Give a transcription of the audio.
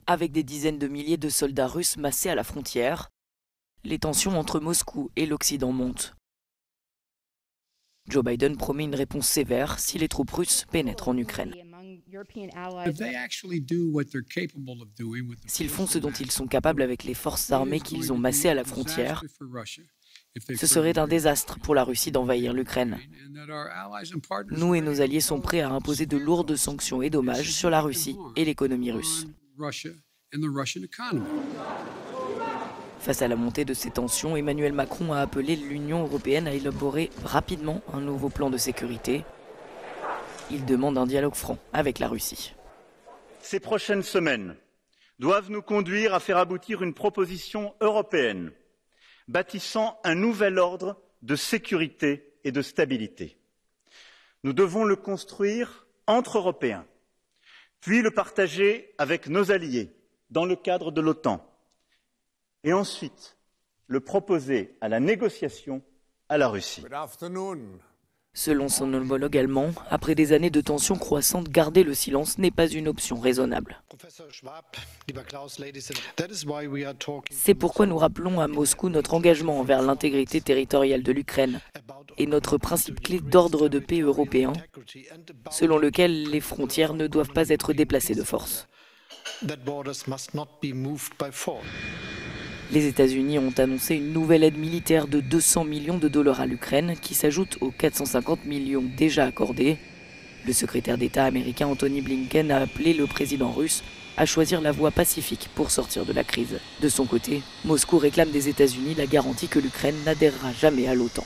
avec des dizaines de milliers de soldats russes massés à la frontière. Les tensions entre Moscou et l'Occident montent. Joe Biden promet une réponse sévère si les troupes russes pénètrent en Ukraine. S'ils font ce dont ils sont capables avec les forces armées qu'ils ont massées à la frontière, ce serait un désastre pour la Russie d'envahir l'Ukraine. Nous et nos alliés sont prêts à imposer de lourdes sanctions et dommages sur la Russie et l'économie russe. Face à la montée de ces tensions, Emmanuel Macron a appelé l'Union européenne à élaborer rapidement un nouveau plan de sécurité. Il demande un dialogue franc avec la Russie. Ces prochaines semaines doivent nous conduire à faire aboutir une proposition européenne bâtissant un nouvel ordre de sécurité et de stabilité. Nous devons le construire entre Européens, puis le partager avec nos alliés dans le cadre de l'OTAN, et ensuite le proposer à la négociation à la Russie. Selon son homologue allemand, après des années de tensions croissantes, garder le silence n'est pas une option raisonnable. C'est pourquoi nous rappelons à Moscou notre engagement envers l'intégrité territoriale de l'Ukraine et notre principe clé d'ordre de paix européen, selon lequel les frontières ne doivent pas être déplacées de force. Les États-Unis ont annoncé une nouvelle aide militaire de 200 millions de dollars à l'Ukraine qui s'ajoute aux 450 millions déjà accordés. Le secrétaire d'État américain Anthony Blinken a appelé le président russe à choisir la voie pacifique pour sortir de la crise. De son côté, Moscou réclame des États-Unis la garantie que l'Ukraine n'adhérera jamais à l'OTAN.